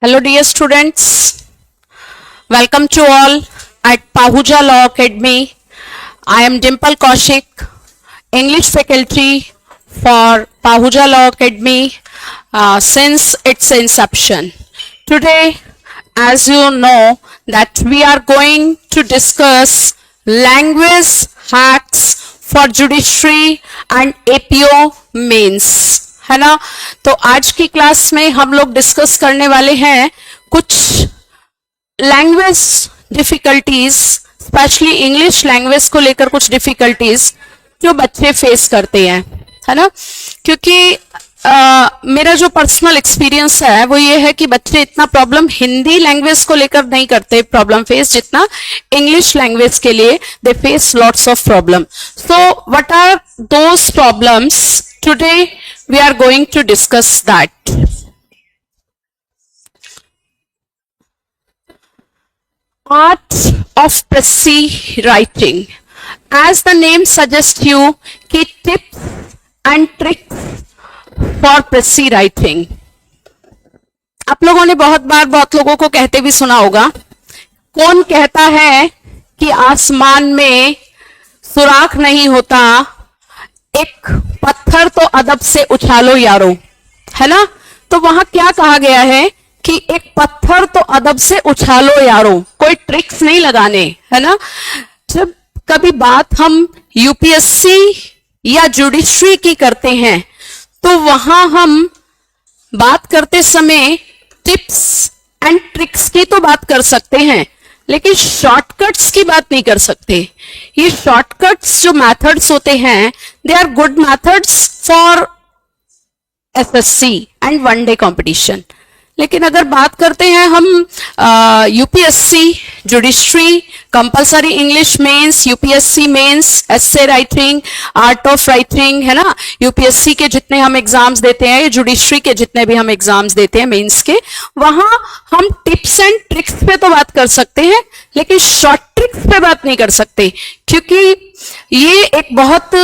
Hello dear students, welcome to all at Pahuja Law Academy. I am Dimple Kaushik, English faculty for Pahuja Law Academy since its inception. Today, as you know, that we are going to discuss language hacks for judiciary and APO mains. है ना। तो आज की class में हम लोग discuss करने वाले हैं कुछ language difficulties, specially English language को लेकर कुछ डिफिकल्टीज जो बच्चे फेस करते हैं, है ना। क्योंकि मेरा जो पर्सनल एक्सपीरियंस है वो ये है कि बच्चे इतना प्रॉब्लम हिंदी लैंग्वेज को लेकर नहीं करते प्रॉब्लम फेस, जितना इंग्लिश लैंग्वेज के लिए they face lots of problem. So what are those problems? Today we are going to discuss that. Art of Pressy writing. As the name suggests you, कि tips and tricks for Pressy writing. आप लोगों ने बहुत बार बहुत लोगों को कहते भी सुना होगा, कौन कहता है कि आसमान में सुराख नहीं होता, एक पत्थर तो अदब से उछालो यारो, है ना। तो वहां क्या कहा गया है कि एक पत्थर तो अदब से उछालो यारो, कोई ट्रिक्स नहीं लगाने, है ना। जब कभी बात हम यूपीएससी या जुडिशरी की करते हैं तो वहां हम बात करते समय टिप्स एंड ट्रिक्स की तो बात कर सकते हैं, लेकिन शॉर्टकट्स की बात नहीं कर सकते. ये शॉर्टकट्स जो मेथड्स होते हैं, they are good methods for SSC and one day competition. लेकिन अगर बात करते हैं हम UPSC, judiciary, compulsory English mains, UPSC mains, essay writing, art of writing, है ना. यूपीएससी के जितने हम एग्जाम्स देते हैं, जुडिशरी के जितने भी हम एग्जाम्स देते हैं मेंस के, वहां हम टिप्स एंड ट्रिक्स पे तो बात कर सकते हैं, लेकिन शॉर्ट ट्रिक्स पे बात नहीं कर सकते, क्योंकि ये एक बहुत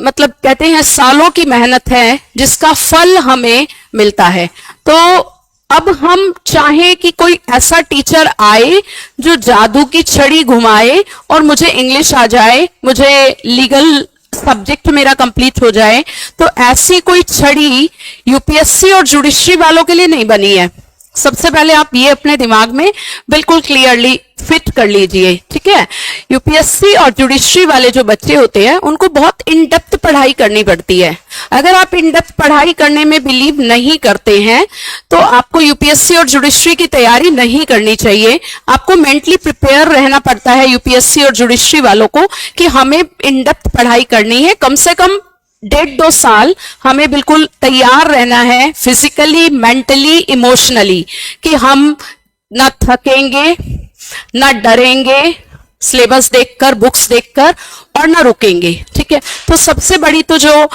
मतलब कहते हैं सालों की मेहनत है जिसका फल हमें मिलता है. तो अब हम चाहें कि कोई ऐसा टीचर आए जो जादू की छड़ी घुमाए और मुझे इंग्लिश आ जाए, मुझे लीगल सब्जेक्ट मेरा कंप्लीट हो जाए, तो ऐसी कोई छड़ी यूपीएससी और जुडिशरी वालों के लिए नहीं बनी है. सबसे पहले आप ये अपने दिमाग में बिल्कुल क्लियरली फिट कर लीजिए, ठीक है. यूपीएससी और जुडिशरी वाले जो बच्चे होते हैं उनको बहुत इन डेप्थ पढ़ाई करनी पड़ती है. अगर आप इन डेप्थ पढ़ाई करने में बिलीव नहीं करते हैं तो आपको यूपीएससी और जुडिशरी की तैयारी नहीं करनी चाहिए. आपको मेंटली प्रिपेयर रहना पड़ता है यूपीएससी और जुडिशरी वालों को कि हमें इन डेप्थ पढ़ाई करनी है. कम से कम 1.5-2 साल हमें बिल्कुल तैयार रहना है, फिजिकली, मेंटली, इमोशनली, कि हम ना थकेंगे, ना डरेंगे सिलेबस देखकर, बुक्स देखकर, और ना रुकेंगे, ठीक है. तो सबसे बड़ी तो जो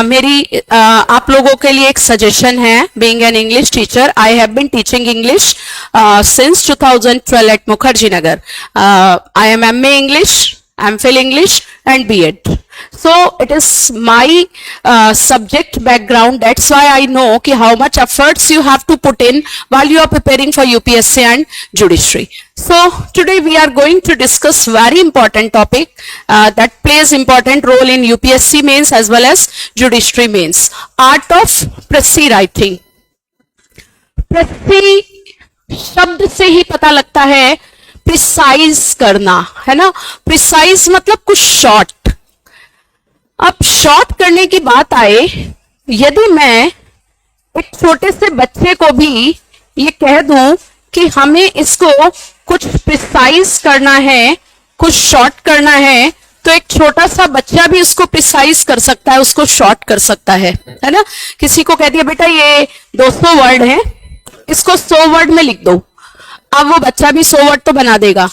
मेरी आप लोगों के लिए एक सजेशन है, being an English teacher, I have been teaching English since 2012 at Mukherjee Nagar. I am MA English, MPhil English and B.Ed. So it is my subject background. That's why I know कि how much efforts you have to put in while you are preparing for UPSC and judiciary. So today we are going to discuss very important topic that plays important role in UPSC mains as well as judiciary mains. Art of Pressy writing. Pressy शब्द से ही पता लगता है precise करना, है ना. Precise मतलब कुछ शॉर्ट. अब शॉर्ट करने की बात आए, यदि मैं एक छोटे से बच्चे को भी ये कह दूं कि हमें इसको कुछ प्रिसाइज करना है, कुछ शॉर्ट करना है, तो एक छोटा सा बच्चा भी उसको प्रिसाइज कर सकता है, उसको शॉर्ट कर सकता है ना. किसी को कह दिया बेटा ये 200 वर्ड है, इसको 100 वर्ड में लिख दो, अब वो बच्चा भी 100 वर्ड तो बना देगा.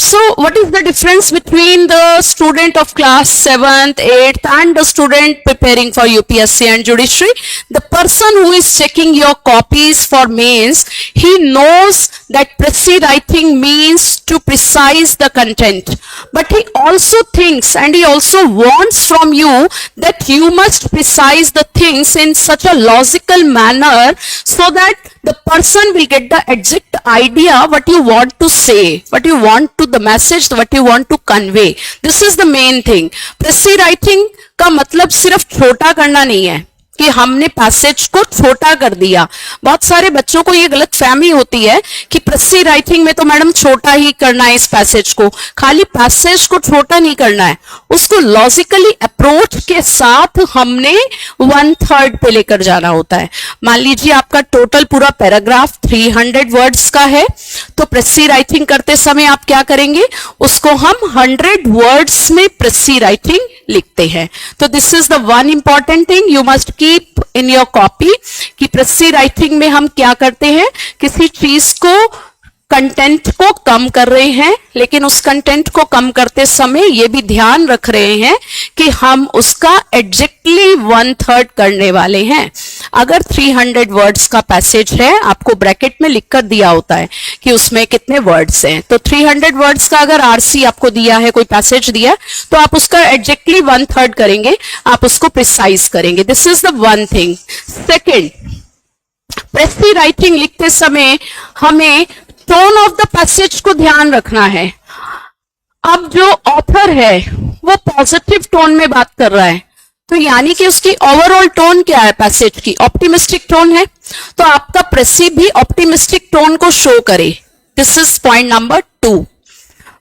So what is the difference between the student of class 7th, 8th and the student preparing for UPSC and judiciary? The person who is checking your copies for mains, he knows that Pressy writing means to precise the content, but he also thinks and he also wants from you that you must precise the things in such a logical manner so that the person will get the exact idea what you want to say, what you want to the message, what you want to convey. This is the main thing. Pressy writing का मतलब सिर्फ छोटा करना नहीं है कि हमने passage को छोटा कर दिया. बहुत सारे बच्चों को ये गलत फहमी होती है कि प्रेसी राइटिंग में तो मैडम छोटा ही करना है इस पैसेज को. खाली पैसेज को छोटा नहीं करना है, उसको लॉजिकली अप्रोच के साथ हमने 1/3 पे लेकर जाना होता है. मान लीजिए आपका टोटल पूरा पैराग्राफ 300 वर्ड्स का है, तो प्रेसी राइटिंग करते समय आप क्या करेंगे, उसको हम 100 वर्ड्स में प्रेसी राइटिंग लिखते हैं. तो this is the one important thing you must keep in your copy कि प्रेसी राइटिंग में हम क्या करते हैं, किसी चीज को कंटेंट को कम कर रहे हैं, लेकिन उस कंटेंट को कम करते समय ये भी ध्यान रख रहे हैं कि हम उसका एग्जैक्टली 1/3 करने वाले हैं. अगर 300 वर्ड्स का पैसेज है, आपको ब्रैकेट में लिखकर दिया होता है कि उसमें कितने वर्ड्स हैं, तो 300 वर्ड्स का अगर आरसी आपको दिया है, कोई पैसेज दिया, तो आप उसका एग्जैक्टली 1/3 करेंगे, आप उसको प्रिसाइज करेंगे. This is the one thing. Second, प्रेसी writing लिखते समय हमें टोन ऑफ द पैसेज को ध्यान रखना है. अब जो ऑथर है वो पॉजिटिव टोन में बात कर रहा है, तो यानी कि उसकी ओवरऑल टोन क्या है, पैसेज की ऑप्टिमिस्टिक टोन है, तो आपका प्रेसी भी ऑप्टिमिस्टिक टोन को शो करे. This is point number 2.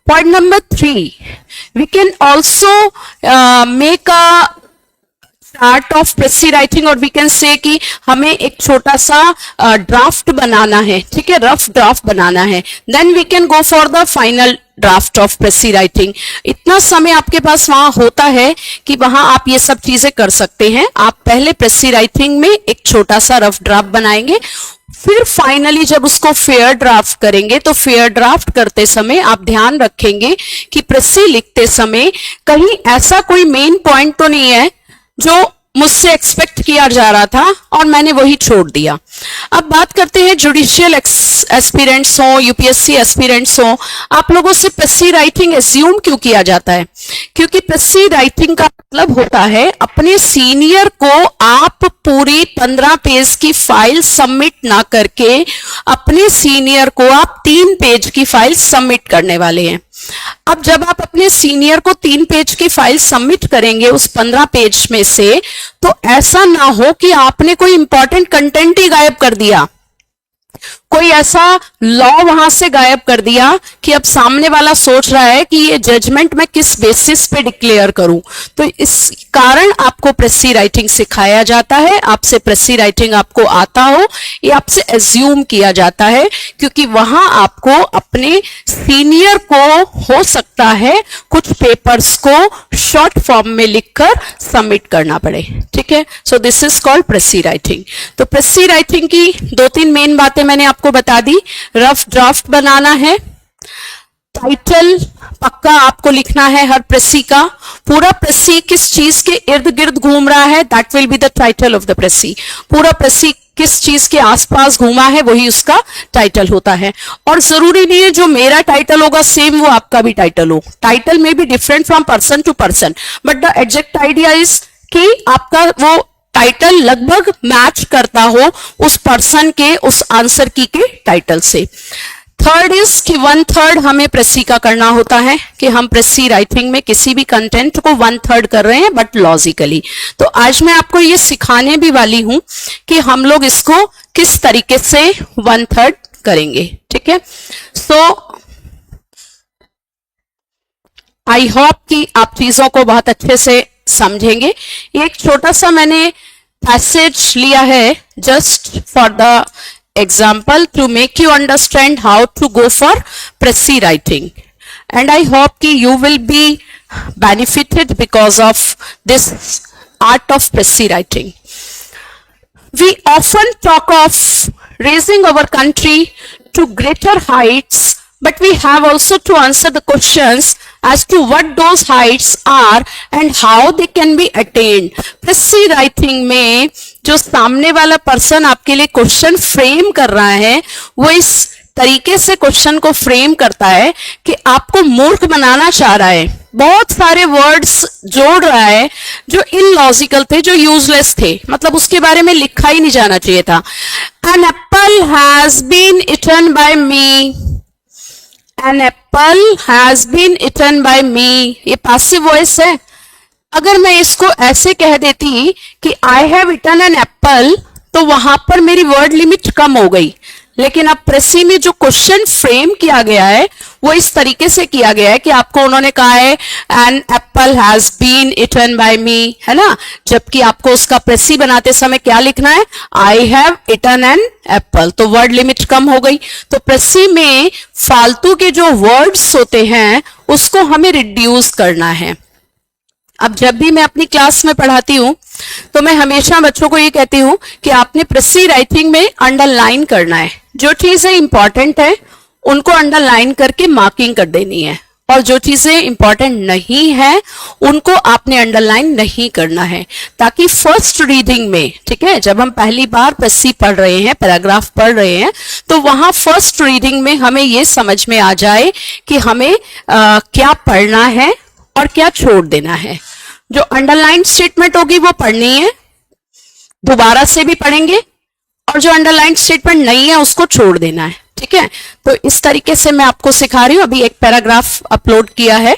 Point number 3, we can also make a chart of precis writing, और वी कैन से कि हमें एक छोटा सा ड्राफ्ट बनाना है, ठीक है, रफ ड्राफ्ट बनाना है. Then we can go for the final draft of precis writing. इतना समय आपके पास वहां होता है कि वहां आप ये सब चीजें कर सकते हैं. आप पहले प्रेसी राइटिंग में एक छोटा सा रफ ड्राफ्ट बनाएंगे, फिर फाइनली जब उसको फेयर ड्राफ्ट करेंगे, तो फेयर ड्राफ्ट करते समय आप ध्यान रखेंगे कि प्रेसी लिखते समय कहीं ऐसा कोई मेन पॉइंट तो नहीं है जो मुझसे एक्सपेक्ट किया जा रहा था और मैंने वही छोड़ दिया. अब बात करते हैं जुडिशियल एस्पिरेंट्स हो, यूपीएससी एस्पिरेंट्स हो, आप लोगों से प्रेसी राइटिंग एज्यूम क्यों किया जाता है? क्योंकि प्रेसी राइटिंग का मतलब होता है अपने सीनियर को आप पूरी 15 पेज की फाइल सबमिट ना करके अपने सीनियर को आप 3 पेज की फाइल सबमिट करने वाले हैं. अब जब आप अपने सीनियर को 3 पेज की फाइल सबमिट करेंगे उस 15 पेज में से, तो ऐसा ना हो कि आपने कोई इंपॉर्टेंट कंटेंट ही गायब कर दिया, कोई ऐसा लॉ वहां से गायब कर दिया कि अब सामने वाला सोच रहा है कि ये जजमेंट मैं किस बेसिस पे डिक्लेयर करूं. तो इस कारण आपको प्रेसी राइटिंग सिखाया जाता है. आपसे प्रेसी राइटिंग आपको आता हो, ये आपसे एज्यूम किया जाता है, क्योंकि वहां आपको अपने सीनियर को हो सकता है कुछ पेपर्स को शॉर्ट फॉर्म में लिखकर सबमिट करना पड़े. ठीक है, सो दिस इज कॉल्ड प्रेसी राइटिंग. तो प्रेसी राइटिंग की 2-3 मेन बातें मैंने आपको बता दी. रफ ड्राफ्ट बनाना है, टाइटल पक्का आपको लिखना है हर प्रेसी का. पूरा प्रेसी किस चीज के इर्द गिर्द घूम रहा है, that will be the title of the precis. पूरा प्रेसी किस चीज के आसपास घूमा है वही उसका टाइटल होता है. और जरूरी नहीं है जो मेरा टाइटल होगा सेम वो आपका भी टाइटल हो. टाइटल में भी different from person to person, but the exact idea is कि आपका वो टाइटल लगभग मैच करता हो उस पर्सन के उस आंसर की के टाइटल से. थर्ड इज कि 1/3 हमें प्रेसी का करना होता है, कि हम प्रेसी राइटिंग में किसी भी कंटेंट को 1/3 कर रहे हैं बट लॉजिकली. तो आज मैं आपको ये सिखाने भी वाली हूं कि हम लोग इसको किस तरीके से 1/3 करेंगे. ठीक है, सो आई होप कि आप चीजों को बहुत अच्छे से समझेंगे. एक छोटा सा मैंने पैसेज लिया है just for the example to make you understand how to go for pressy writing, and I hope कि you will be benefited because of this art of pressy writing. We often talk of raising our country to greater heights, but we have also to answer the questions as to what those heights are and how they can be attained. Pressy writing में जो सामने वाला person आपके लिए question frame कर रहा है वो इस तरीके से क्वेश्चन को फ्रेम करता है कि आपको मूर्ख बनाना चाह रहा है, बहुत सारे वर्ड्स जोड़ रहा है जो इलॉजिकल थे, जो यूजलेस थे, मतलब उसके बारे में लिखा ही नहीं जाना चाहिए था। An apple has been eaten by me, an apple has been eaten by me, ये पासिव वॉइस है। अगर मैं इसको ऐसे कह देती कि I have eaten an apple, तो वहां पर मेरी वर्ड लिमिट कम हो गई। लेकिन अब प्रेसी में जो क्वेश्चन फ्रेम किया गया है वो इस तरीके से किया गया है कि आपको उन्होंने कहा है an apple has been eaten by me, है ना, जबकि आपको उसका प्रेसी बनाते समय क्या लिखना है, I have eaten an apple, तो वर्ड लिमिट कम हो गई। तो प्रेसी में फालतू के जो वर्ड्स होते हैं उसको हमें रिड्यूस करना है। अब जब भी मैं अपनी क्लास में पढ़ाती हूं तो मैं हमेशा बच्चों को ये कहती हूं कि आपने प्रेसी राइटिंग में अंडरलाइन करना है, जो चीजें इंपॉर्टेंट है उनको अंडरलाइन करके मार्किंग कर देनी है, और जो चीजें इंपॉर्टेंट नहीं है उनको आपने अंडरलाइन नहीं करना है, ताकि फर्स्ट रीडिंग में, ठीक है, जब हम पहली बार प्रेसी पढ़ रहे हैं, पैराग्राफ पढ़ रहे हैं, तो वहां फर्स्ट रीडिंग में हमें ये समझ में आ जाए कि हमें क्या पढ़ना है और क्या छोड़ देना है। जो अंडरलाइन स्टेटमेंट होगी वो पढ़नी है, दोबारा से भी पढ़ेंगे, और जो अंडरलाइन स्टेटमेंट नहीं है उसको छोड़ देना है, ठीक है। तो इस तरीके से मैं आपको सिखा रही हूं। अभी एक पैराग्राफ अपलोड किया है।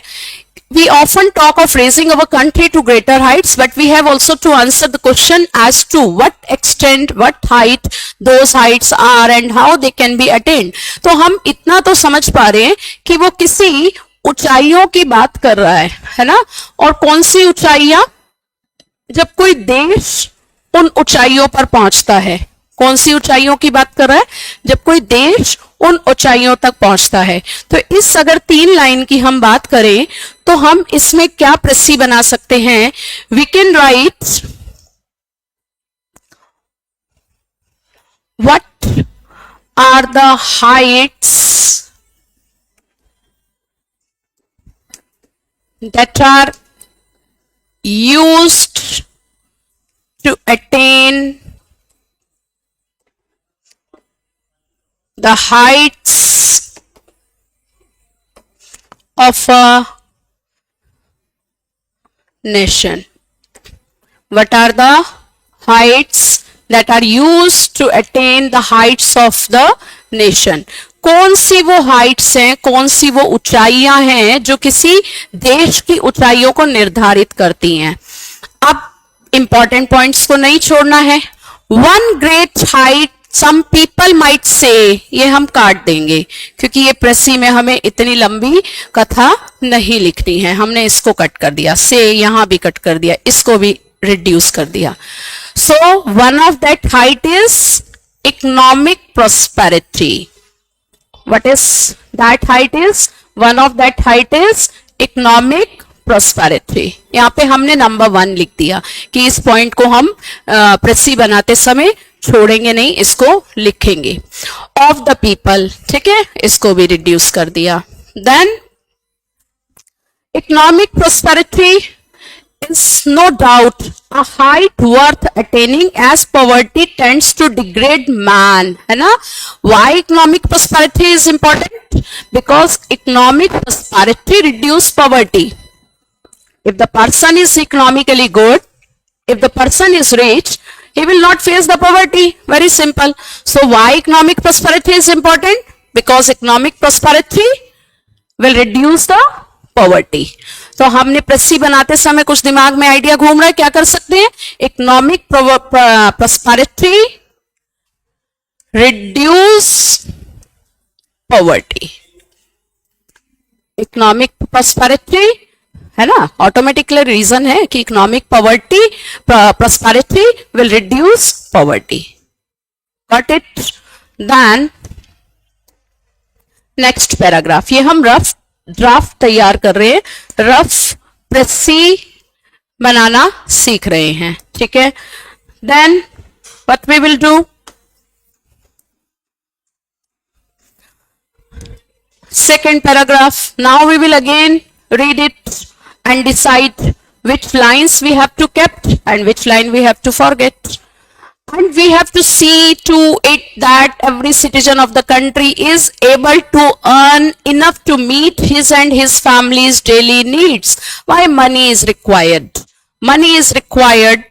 We often talk of raising our country to greater heights, but we have also to answer the question as to what extent, what height those heights are and how they can be attained. तो हम इतना तो समझ पा रहे हैं कि वो किसी ऊंचाइयों की बात कर रहा है ना, और कौन सी ऊंचाइयां, जब कोई देश उन ऊंचाइयों पर पहुंचता है। कौन सी ऊंचाइयों की बात कर रहा है, जब कोई देश उन ऊंचाइयों तक पहुंचता है। तो इस अगर 3 लाइन की हम बात करें तो हम इसमें क्या प्रेसी बना सकते हैं, we can write what are the heights that are used to attain the heights of a nation. What are the heights that are used to attain the heights of the nation? कौन सी वो Heights हैं, कौन सी वो ऊंचाइयां हैं जो किसी देश की ऊंचाइयों को निर्धारित करती हैं। अब इंपॉर्टेंट पॉइंट्स को नहीं छोड़ना है। One great height, some people might say, ये हम काट देंगे क्योंकि ये प्रेसी में हमें इतनी लंबी कथा नहीं लिखनी है, हमने इसको कट कर दिया, से यहां भी कट कर दिया, इसको भी रिड्यूस कर दिया। So one of that height is economic prosperity. What is that height is? One of that height is economic prosperity. यहाँ पे हमने नंबर 1 लिख दिया कि इस पॉइंट को हम प्रेसी बनाते समय छोड़ेंगे नहीं, इसको लिखेंगे। ऑफ द पीपल, ठीक है, इसको भी रिड्यूस कर दिया। Then economic prosperity is no doubt a height worth attaining as poverty tends to degrade man, है ना। Why economic prosperity is important? Because economic prosperity reduce poverty. If the person is economically good, if the person is rich, he will not face the poverty. Very simple. So why economic prosperity is important? Because economic prosperity will reduce the poverty. तो हमने प्रेसी बनाते समय कुछ दिमाग में idea घूम रहा है, क्या कर सकते हैं, economic prosperity reduce poverty. Economic prosperity है ना, ऑटोमेटिकली रीजन है कि economic poverty prosperity will reduce poverty. Got it? Then next paragraph, ये हम रफ ड्राफ्ट तैयार कर रहे हैं, रफ प्रेसी बनाना सीख रहे हैं, ठीक है। Then what we will do, second paragraph. Now we will again read it and decide which lines we have to kept and which line we have to forget. And we have to see to it that every citizen of the country is able to earn enough to meet his and his family's daily needs. Why money is required? Money is required.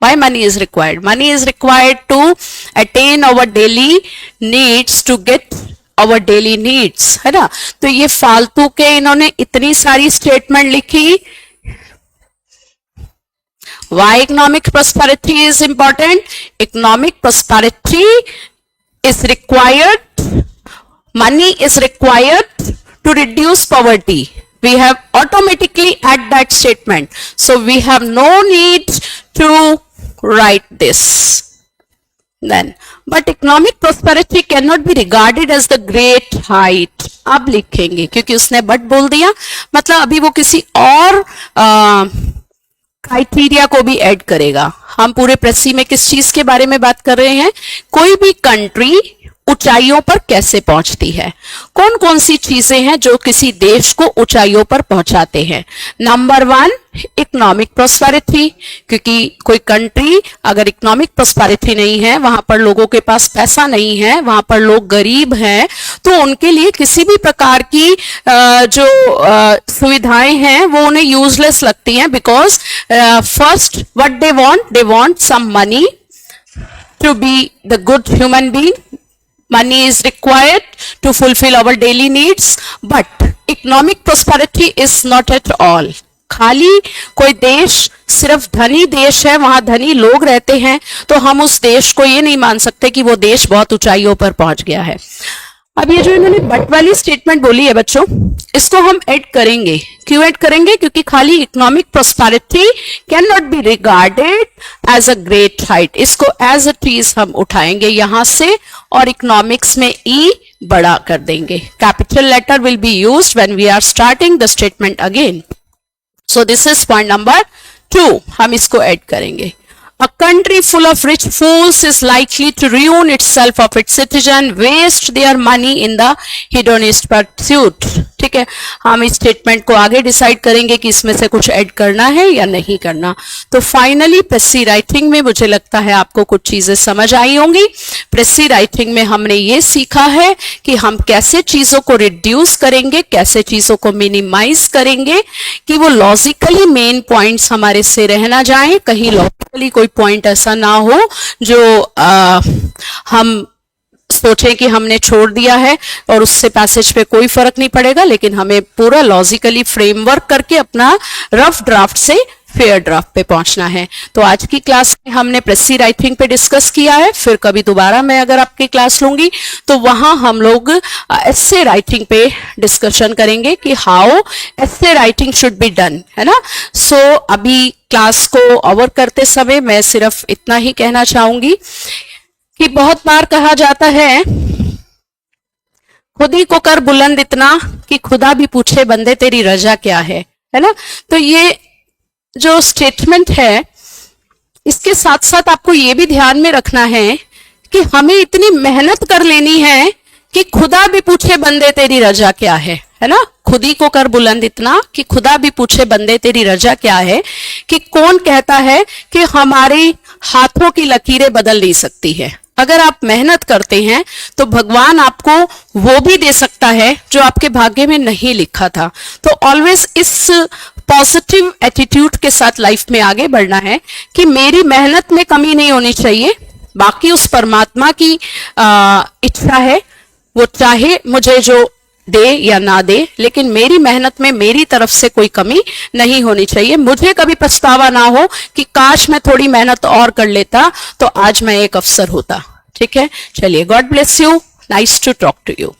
Why money is required? Money is required to attain our daily needs, to get our daily needs, है ना? तो ये फालतू के इन्होंने इतनी सारी statement लिखी. Why economic prosperity is important? Economic prosperity is required. Money is required to reduce poverty. We have automatically add that statement. So we have no need to write this. Then, but economic prosperity cannot be regarded as the great height. अब लिखेंगे क्योंकि उसने but बोल दिया, मतलब अभी वो किसी और क्राइटेरिया को भी ऐड करेगा. हम पूरे प्रेसी में किस चीज के बारे में बात कर रहे हैं? कोई भी कंट्री ऊंचाइयों पर कैसे पहुंचती है, कौन कौन सी चीजें हैं जो किसी देश को ऊंचाइयों पर पहुंचाते हैं. नंबर 1 इकोनॉमिक प्रोस्पेरिटी, क्योंकि कोई कंट्री अगर इकोनॉमिक प्रोस्पेरिटी नहीं है, वहां पर लोगों के पास पैसा नहीं है, वहां पर लोग गरीब हैं, तो उनके लिए किसी भी प्रकार की जो सुविधाएं हैं वो उन्हें यूजलेस लगती हैं. Because first what they want some money to be the good human being. Money is required to fulfill our daily needs, but economic prosperity is not at all. खाली कोई देश सिर्फ धनी देश है, वहां धनी लोग रहते हैं, तो हम उस देश को ये नहीं मान सकते कि वो देश बहुत ऊंचाइयों पर पहुंच गया है. अब ये जो इन्होंने बट वाली स्टेटमेंट बोली है बच्चों, इसको हम ऐड करेंगे. क्यों ऐड करेंगे? क्योंकि खाली economic prosperity can not be regarded as a great height. इसको एज अ टीज हम उठाएंगे यहां से और इकोनॉमिक्स में ई बड़ा कर देंगे. Capital letter will be used when we are starting the statement again. So this is point number 2. हम इसको ऐड करेंगे. A country full of rich fools is likely to ruin itself of its citizen, waste their money in the hedonist pursuit. ठीक है, हम इस statement को आगे decide करेंगे कि इसमें से कुछ ऐड करना है या नहीं करना. तो फाइनली प्रेसी राइटिंग में मुझे लगता है आपको कुछ चीजें समझ आई होंगी. प्रेसी राइटिंग में हमने ये सीखा है कि हम कैसे चीजों को रिड्यूस करेंगे, कैसे चीजों को मिनिमाइज करेंगे कि वो लॉजिकली मेन पॉइंट्स हमारे से रह ना जाए, कहीं लॉजिकली कोई पॉइंट ऐसा ना हो जो हम सोचें कि हमने छोड़ दिया है और उससे पैसेज पे कोई फर्क नहीं पड़ेगा, लेकिन हमें पूरा लॉजिकली फ्रेमवर्क करके अपना रफ ड्राफ्ट से फेयर ड्राफ्ट पे पहुंचना है. तो आज की क्लास में हमने प्रेसी राइटिंग पे डिस्कस किया है. फिर कभी दोबारा मैं अगर आपकी क्लास लूंगी तो वहां हम लोग एस्से राइटिंग पे डिस्कशन करेंगे कि how essay writing should be done, है ना. सो अभी क्लास को ओवर करते समय मैं सिर्फ इतना ही कहना चाहूंगी कि बहुत बार कहा जाता है खुद ही को कर बुलंद इतना कि खुदा भी पूछे बंदे तेरी रजा क्या है ना. तो ये जो स्टेटमेंट है इसके साथ साथ आपको ये भी ध्यान में रखना है कि हमें इतनी मेहनत कर लेनी है कि खुदा भी पूछे बंदे तेरी रजा क्या है ना. खुद ही को कर बुलंद इतना कि खुदा भी पूछे बंदे तेरी रजा क्या है. कि कौन कहता है कि हमारी हाथों की लकीरें बदल नहीं सकती है. अगर आप मेहनत करते हैं तो भगवान आपको वो भी दे सकता है जो आपके भाग्य में नहीं लिखा था. तो ऑलवेज इस पॉजिटिव एटीट्यूड के साथ लाइफ में आगे बढ़ना है कि मेरी मेहनत में कमी नहीं होनी चाहिए, बाकी उस परमात्मा की इच्छा है, वो चाहे मुझे जो दे या ना दे, लेकिन मेरी मेहनत में मेरी तरफ से कोई कमी नहीं होनी चाहिए. मुझे कभी पछतावा ना हो कि काश मैं थोड़ी मेहनत और कर लेता तो आज मैं एक अफसर होता. ठीक है, चलिए, God bless you, nice to talk to you.